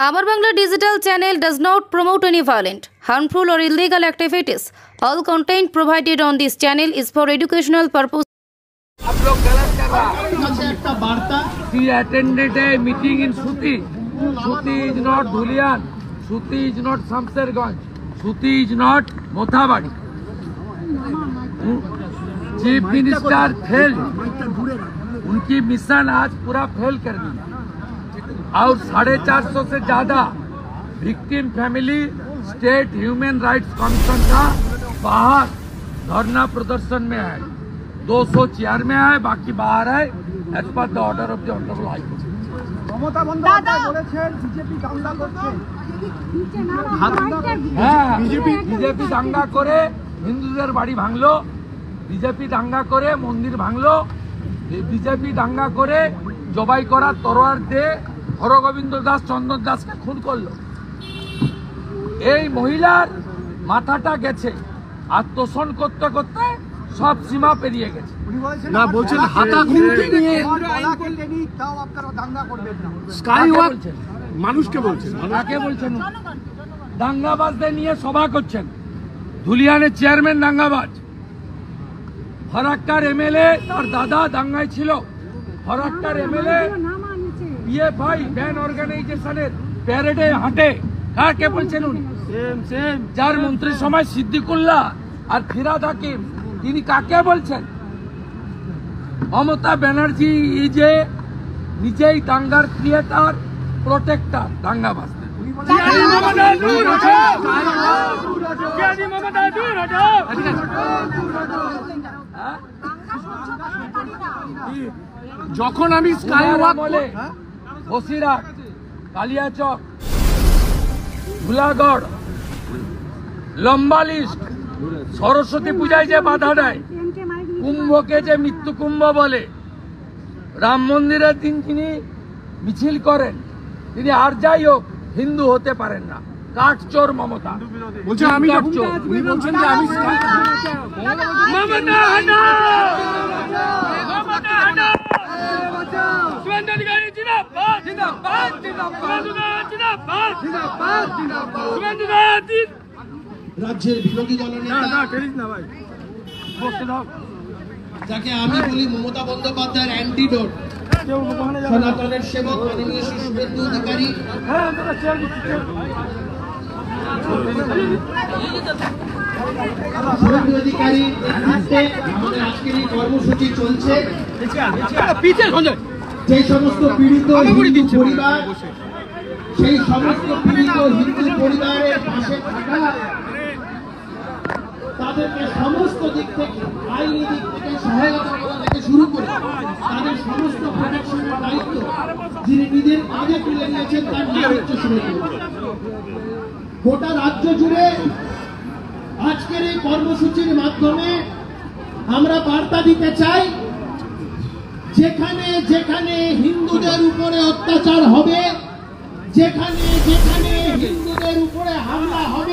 Amar Bangla digital channel does not promote any violent, harmful or illegal activities. All content provided on this channel is for educational purpose. आप लोग गलत कर रहा है। He attended a meeting in Suti. Suti is not Dhulian. Suti is not Samsarganj. Suti is not Mothabadi. Chief minister fail, उनकी mission आज पूरा fail कर दिया और 450 से ज्यादा victim family state human rights commission का बाहर धरना प्रदर्शन में है। 200 चेयर में है, बाकी बाहर है as per the order of the honourable high court. Mamata Bandyopadhyay বলেছেন বিজেপি দাঙ্গা করছে। হ্যাঁ, বিজেপি দাঙ্গা করে হিন্দুদের বাড়ি ভাঙলো, বিজেপি দাঙ্গা করে মন্দির ভাঙলো, বিজেপি দাঙ্গা করে জবাই করার তরোয়ার দিয়ে হরগোবিন্দ দাস চন্দন দাসকে খুন করলো। এই মহিলার মাথাটা গেছে, আত্মসন করতে করতে সব সীমা পেরিয়ে গেছে। না বলছেন হাতা খুঁটি নিয়ে তাও আপনারা দাঙ্গা করবেন না। স্কাই ওয়াক মানুষকে বলছেন, কাকে বলছেন? দাঙ্গাবাজদের নিয়ে সভা করছেন। ধুলিয়ানের চেয়ারম্যান দাঙ্গাবাজ, ফরাক্কার এমএলএ তার দাদা দাঙ্গায় ছিল। ফরাক্কার এমএলএ পিএফআই ব্যান অর্গানাইজেশনের প্যারেডে হাঁটে, কাকে বলছেন উনি? যার মন্ত্রী সময় সিদ্দিকুল্লাহ আর ফিরাদ হাকিম, তিনি কাকে বলছেন? মমতা ব্যানার্জি যে নিজেই দাঙ্গার ক্রিয়েটার, প্রোটেক্টর দাঙ্গাবাজ। যখন আমি স্কাই ওয়াক বলে বসিরহাট, কালিয়াচক, ধুলাগড়, লম্বা লিস্ট, সরস্বতী পূজায় যে বাধা দেয়, কুম্ভকে যে মৃত্যু কুম্ভ বলে, রাম মন্দিরের দিন তিনি মিছিল করেন, তিনি আর যাই হোক হিন্দু হতে পারেন না। কাঠচোর মমতা বলছেন, আমি উনি বলছেন যে আমি রাজ্যের বিরোধী দলনেতা যাকে আমি বলি মমতা বন্দ্যোপাধ্যায়ের অ্যান্টিডোট, সনাতনের সেবক মাননীয় শ্রী শুভেন্দু অধিকারী, আমাদের আজকের এই কর্মসূচি চলছে। যে সমস্ত পীড়িত হিন্দু পরিবার, সেই সমস্ত পীড়িত হিন্দু পরিবারের পাশে থাকা, তাদেরকে সমস্ত দিক থেকে, আইনি দিক থেকে সহায়তা করা থেকে শুরু করে তাদের সমস্ত প্রোটেকশনের দায়িত্ব যিনি নিজের কাঁধে তুলে নিয়েছেন, তার নাম হচ্ছে শুভেন্দু। গোটা রাজ্য জুড়ে আজকের এই কর্মসূচির মাধ্যমে আমরা বার্তা দিতে চাই, যেখানে যেখানে হিন্দুদের উপরে অত্যাচার হবে, যেখানে যেখানে হিন্দুদের উপরে হামলা হবে,